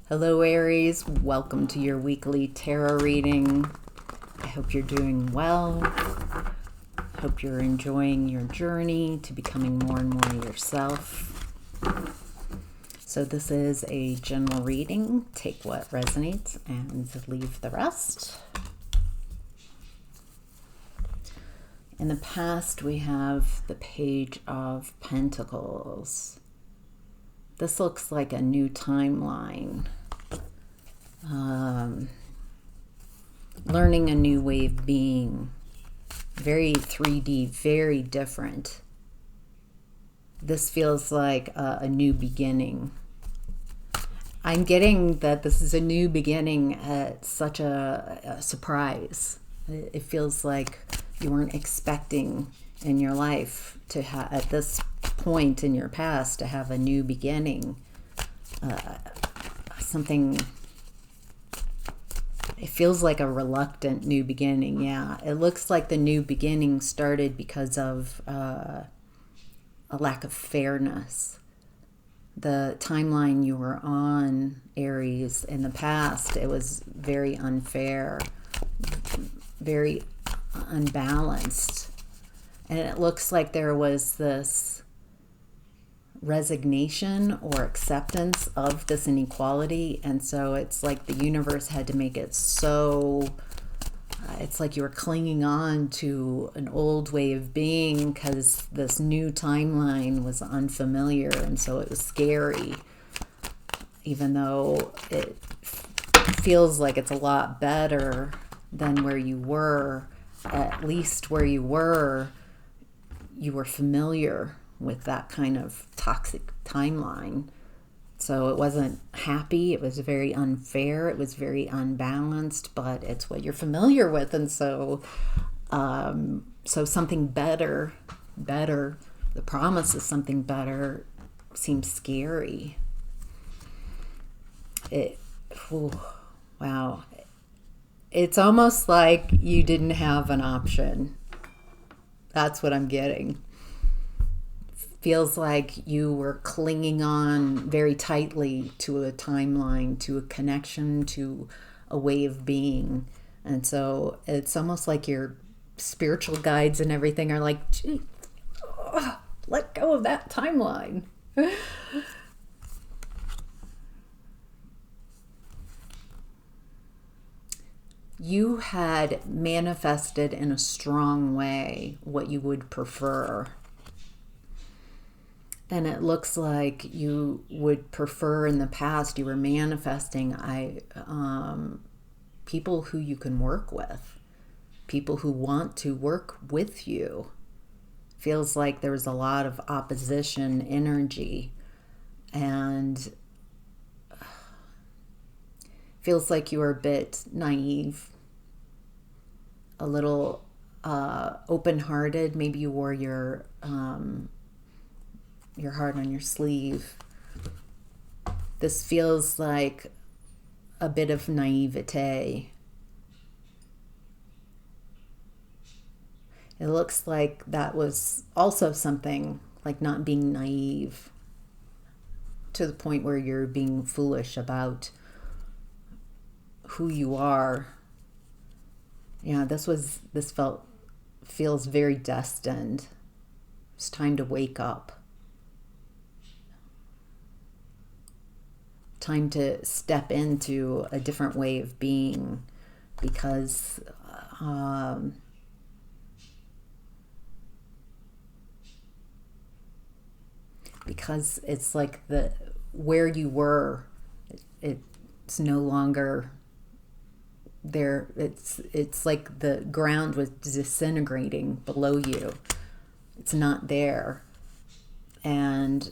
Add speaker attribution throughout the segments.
Speaker 1: Hello Aries, welcome to your weekly tarot reading. I hope you're doing well. I hope you're enjoying your journey to becoming more and more yourself. So this is a general reading. Take what resonates and leave the rest. In the past, we have the Page of Pentacles. This looks like a new timeline. Learning a new way of being. Very 3D, very different. This feels like a new beginning. I'm getting that this is a new beginning at such a surprise. It feels like you weren't expecting in your life to have, at this point in your past, to have a new beginning. Something, it feels like a reluctant new beginning. Yeah, it looks like the new beginning started because of a lack of fairness. The timeline you were on, Aries, in the past, it was very unfair, very unbalanced. And it looks like there was this resignation or acceptance of this inequality. And so it's like the universe had to make it so, it's like you were clinging on to an old way of being because this new timeline was unfamiliar. And so it was scary, even though it feels like it's a lot better than where you were. At least where you were familiar with that kind of toxic timeline. So it wasn't happy, it was very unfair, it was very unbalanced, but it's what you're familiar with. And so so something better, the promise of something better seems scary. Wow. It's almost like you didn't have an option. That's what I'm getting. Feels like you were clinging on very tightly to a timeline, to a connection, to a way of being. And so it's almost like your spiritual guides and everything are like, gee, let go of that timeline. You had manifested in a strong way what you would prefer. And it looks like you would prefer in the past, you were manifesting people who you can work with, people who want to work with you. Feels like there was a lot of opposition energy, and feels like you were a bit naive, a little open-hearted. Maybe you wore your heart on your sleeve. This feels like a bit of naivete. It looks like that was also something, like not being naive to the point where you're being foolish about who you are. Yeah, feels very destined. It's time to wake up. Time to step into a different way of being, because it's like where you were, it's no longer there. It's like the ground was disintegrating below you. It's not there. And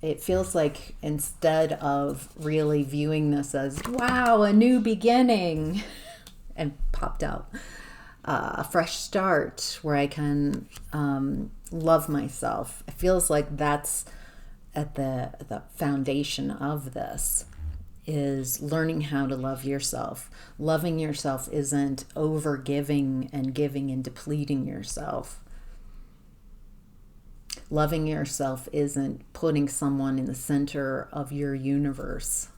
Speaker 1: it feels like instead of really viewing this as, wow, a new beginning, and popped out a fresh start where I can love myself. It feels like that's at the foundation of this, is learning how to love yourself. Loving yourself isn't over giving and depleting yourself. Loving yourself isn't putting someone in the center of your universe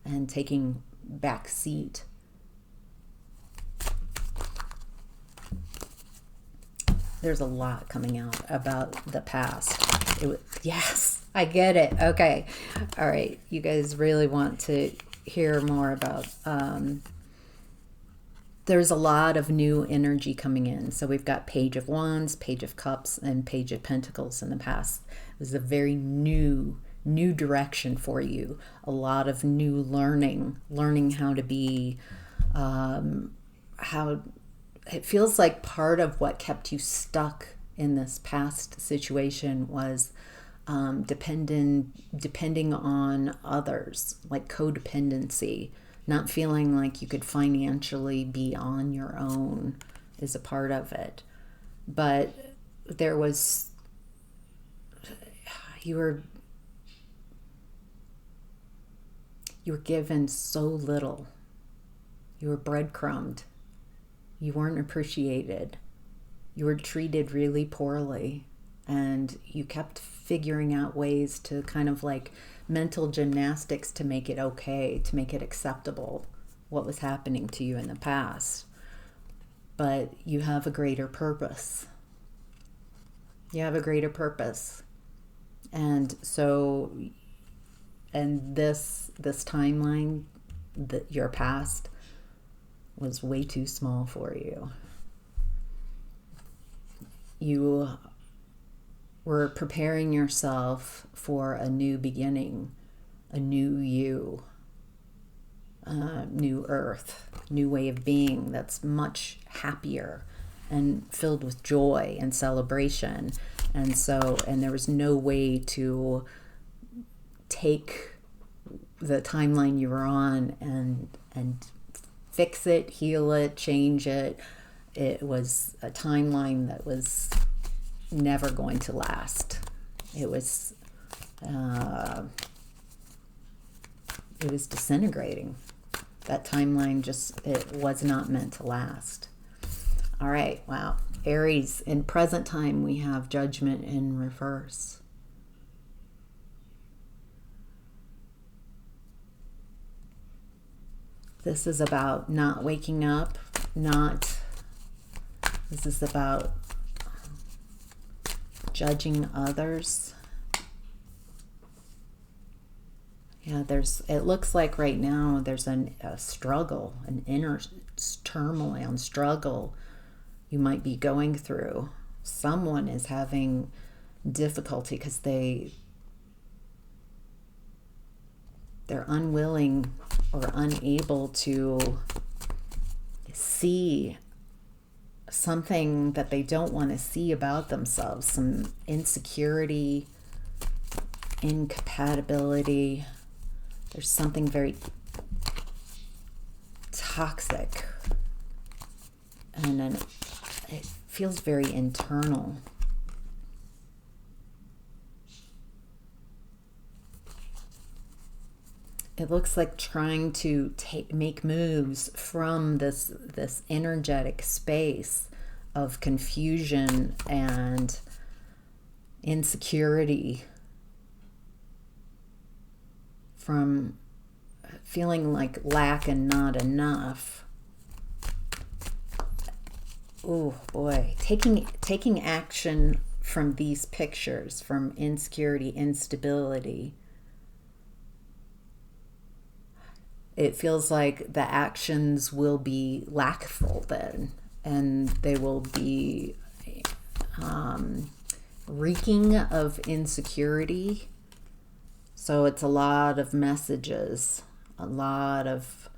Speaker 1: and taking back seat. There's a lot coming out about the past. Yes, I get it. Okay. All right. You guys really want to hear more about, there's a lot of new energy coming in. So we've got Page of Wands, Page of Cups, and Page of Pentacles in the past. It was a very new direction for you. A lot of new learning how to be, how it feels like part of what kept you stuck in this past situation was depending on others, like codependency, not feeling like you could financially be on your own is a part of it. But there was, you were given so little. You were breadcrumbed. You weren't appreciated. You were treated really poorly. And you kept figuring out ways to kind of like mental gymnastics to make it okay, to make it acceptable, what was happening to you in the past. But you have a greater purpose. You have a greater purpose. And so, and this timeline, that your past was way too small for you. You were preparing yourself for a new beginning, a new you, new earth, new way of being that's much happier and filled with joy and celebration. And there was no way to take the timeline you were on and fix it, heal it, change it. It was a timeline that was never going to last. It was disintegrating. That timeline it was not meant to last. All right, wow. Aries, in present time, we have Judgment in reverse. This is about not waking up, this is about judging others. Yeah, it looks like right now there's a struggle, an inner turmoil and struggle you might be going through. Someone is having difficulty because they're unwilling or unable to see something that they don't want to see about themselves, some insecurity, incompatibility. There's something very toxic, and then it feels very internal. It looks like trying to make moves from this energetic space of confusion and insecurity, from feeling like lack and not enough. Oh boy, taking action from these pictures, from insecurity, instability. It feels like the actions will be lackful then, and they will be reeking of insecurity. So it's a lot of messages, a lot of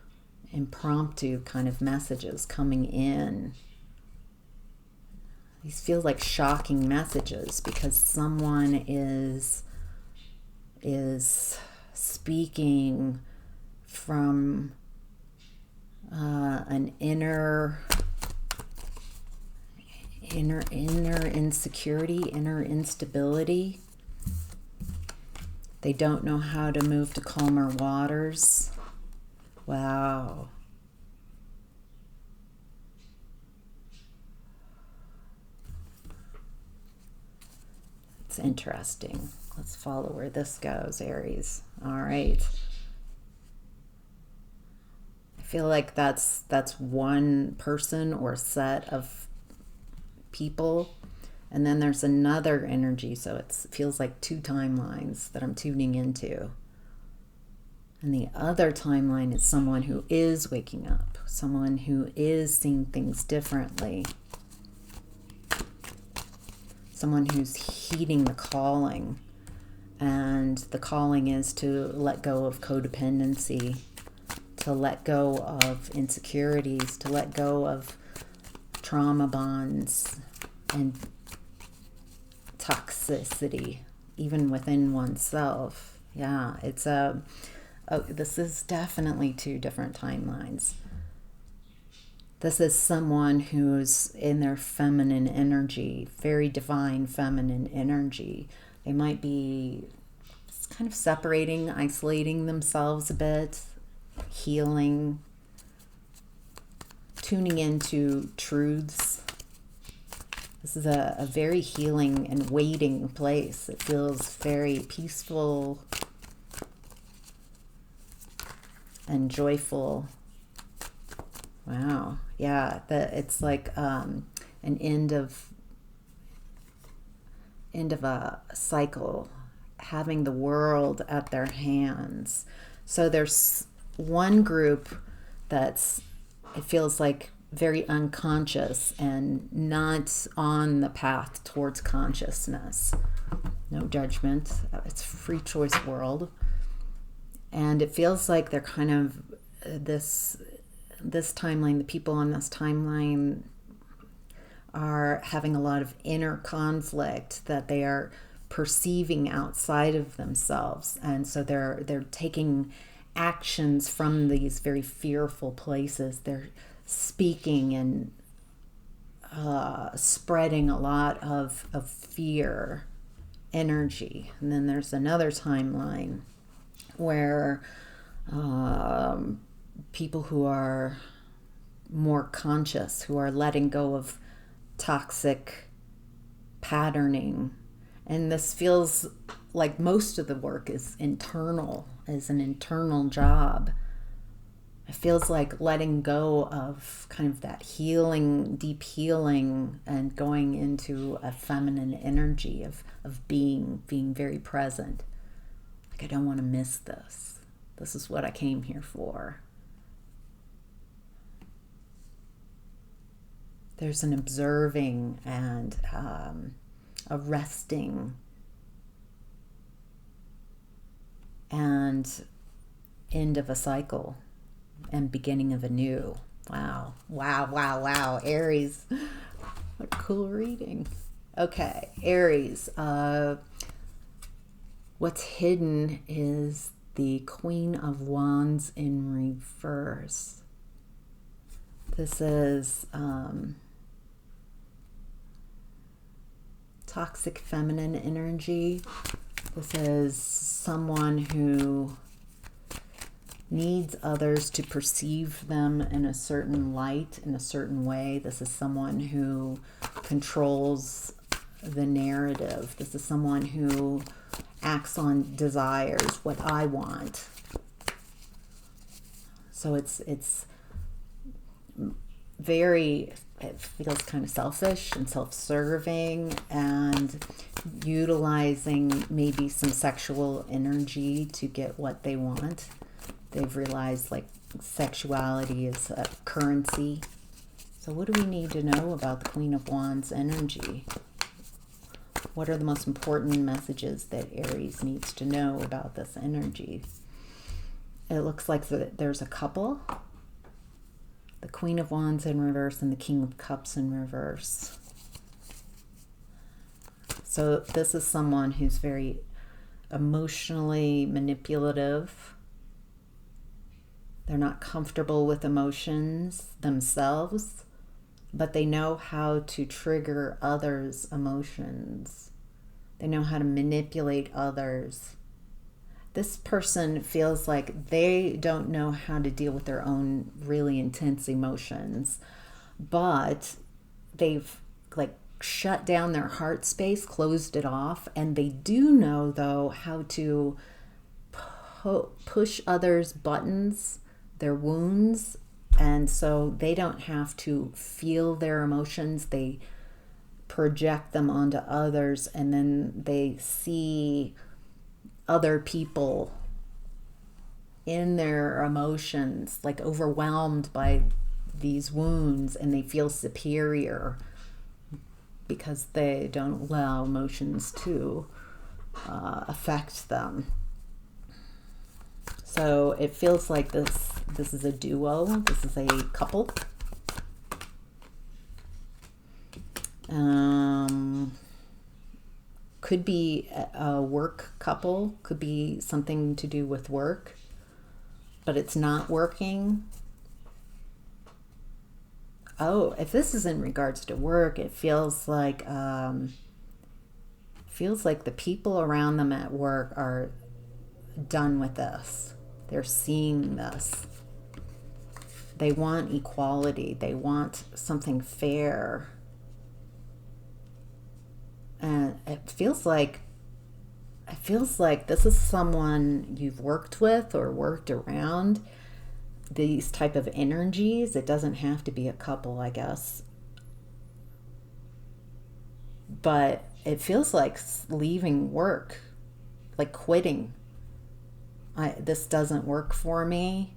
Speaker 1: impromptu kind of messages coming in. These feel like shocking messages because someone is speaking from an inner insecurity, inner instability. They don't know how to move to calmer waters. Wow. It's interesting. Let's follow where this goes, Aries. All right. feel like that's one person or set of people. And then there's another energy, so it feels like two timelines that I'm tuning into. And the other timeline is someone who is waking up, someone who is seeing things differently, someone who's heeding the calling. And the calling is to let go of codependency, to let go of insecurities, to let go of trauma bonds and toxicity, even within oneself. Yeah, it's this is definitely two different timelines. This is someone who's in their feminine energy, very divine feminine energy. They might be kind of separating, isolating themselves a bit, healing, tuning into truths. This is a very healing and waiting place. It feels very peaceful and joyful. Wow. Yeah, it's like an end of a cycle, having the world at their hands. So there's one group that's, it feels like, very unconscious and not on the path towards consciousness. No judgment. It's a free choice world. And it feels like they're kind of this timeline, the people on this timeline are having a lot of inner conflict that they are perceiving outside of themselves. And so they're taking actions from these very fearful places. They're speaking and spreading a lot of fear energy. And then there's another timeline where people who are more conscious, who are letting go of toxic patterning. And this feels like most of the work is internal, is an internal job. It feels like letting go of kind of that healing, deep healing, and going into a feminine energy of being very present. Like, I don't want to miss this. This is what I came here for. There's an observing and a resting and end of a cycle and beginning of a new. Wow. Aries. What a cool reading. Okay, Aries. What's hidden is the Queen of Wands in reverse. This is toxic feminine energy. This is someone who needs others to perceive them in a certain light, in a certain way. This is someone who controls the narrative. This is someone who acts on desires, what I want. So it's very, it feels kind of selfish and self-serving and utilizing maybe some sexual energy to get what they want. They've realized like sexuality is a currency. So what do we need to know about the Queen of Wands energy? What are the most important messages that Aries needs to know about this energy? It looks like there's a couple. The Queen of Wands in reverse and the King of Cups in reverse. So this is someone who's very emotionally manipulative. They're not comfortable with emotions themselves, but they know how to trigger others' emotions. They know how to manipulate others. This person feels like they don't know how to deal with their own really intense emotions, but they've like shut down their heart space, closed it off, and they do know though how to push others' buttons their wounds, and so they don't have to feel their emotions. They project them onto others, and then they see other people in their emotions, like overwhelmed by these wounds, and they feel superior because they don't allow emotions to affect them. So it feels like this is a duo. This is a couple. Could be a work couple. Could be something to do with work, but it's not working. Oh, if this is in regards to work, it feels like the people around them at work are done with this. They're seeing this. They want equality. They want something fair. And it feels like this is someone you've worked with or worked around. These type of energies. It doesn't have to be a couple, I guess. But it feels like leaving work, like quitting. This doesn't work for me.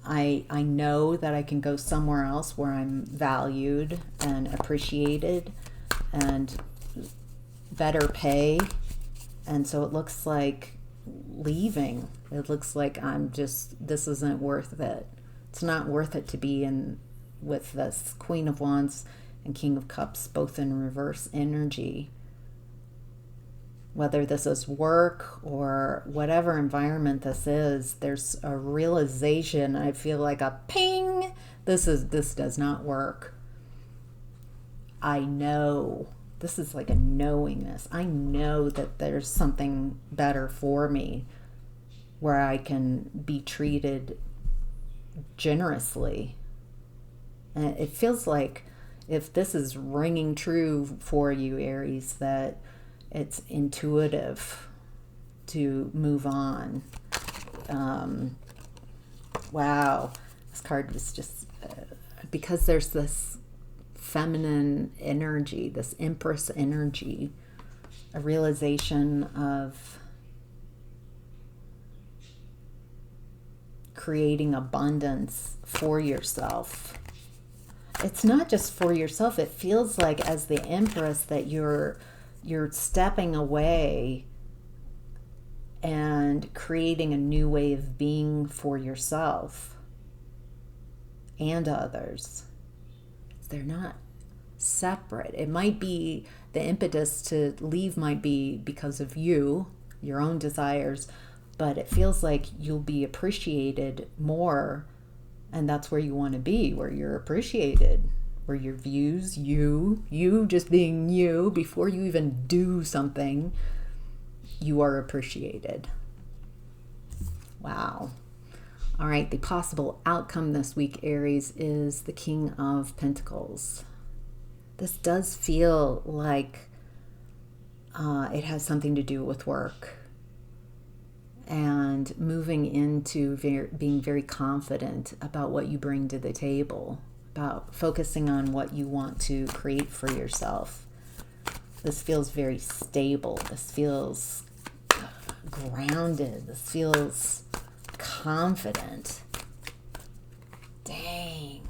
Speaker 1: I know that I can go somewhere else where I'm valued and appreciated and better pay. And so it looks like leaving. It looks like this isn't worth it. It's not worth it to be in with this Queen of Wands and King of Cups, both in reverse energy. Whether this is work or whatever environment this is, there's a realization. I feel like a ping. This does not work. I know. This is like a knowingness. I know that there's something better for me where I can be treated generously. And it feels like, if this is ringing true for you, Aries, that it's intuitive to move on. Wow. This card was just, because there's this feminine energy, this Empress energy, a realization of creating abundance for yourself. It's not just for yourself. It feels like, as the Empress, that you're stepping away and creating a new way of being for yourself and others. They're not separate. It might be the impetus to leave might be because of you, your own desires, but it feels like you'll be appreciated more, and that's where you want to be, where you're appreciated, where your views, you just being you, before you even do something, you are appreciated. Wow. All right, the possible outcome this week, Aries, is the King of Pentacles. This does feel like it has something to do with work and moving into being very confident about what you bring to the table, about focusing on what you want to create for yourself. This feels very stable. This feels grounded. This feels confident. Dang.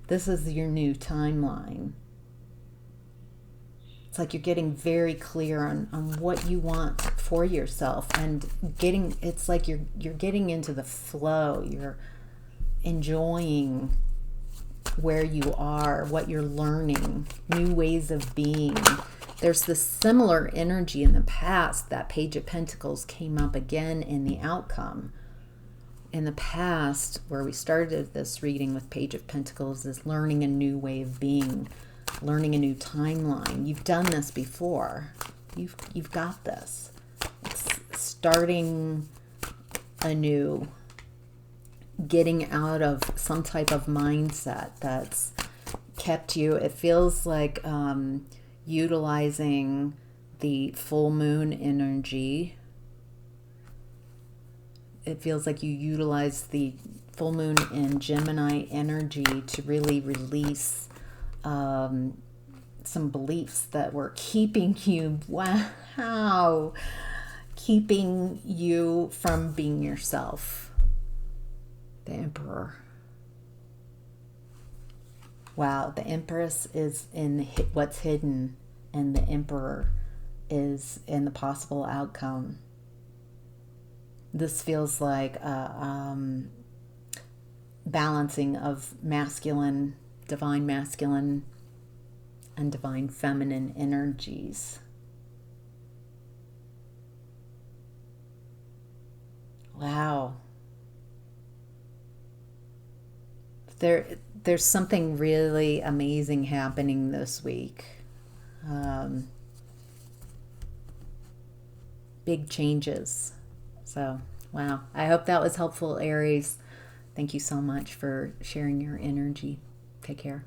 Speaker 1: This is your new timeline. It's like you're getting very clear on what you want for yourself, and it's like you're getting into the flow. You're enjoying where you are, what you're learning, new ways of being. There's this similar energy in the past. That Page of Pentacles came up again in the outcome. In the past, where we started this reading with Page of Pentacles, is learning a new way of being, learning a new timeline. You've done this before. You've got this. It's starting anew, getting out of some type of mindset that's kept you. It feels like utilizing the full moon energy it feels like you utilize the full moon in Gemini energy to really release some beliefs that were keeping you, wow, keeping you from being yourself. The Emperor. Wow, the Empress is in what's hidden, and the Emperor is in the possible outcome. This feels like a balancing of masculine, divine masculine, and divine feminine energies. Wow. There's something really amazing happening this week. Big changes. So, wow. I hope that was helpful, Aries. Thank you so much for sharing your energy. Take care.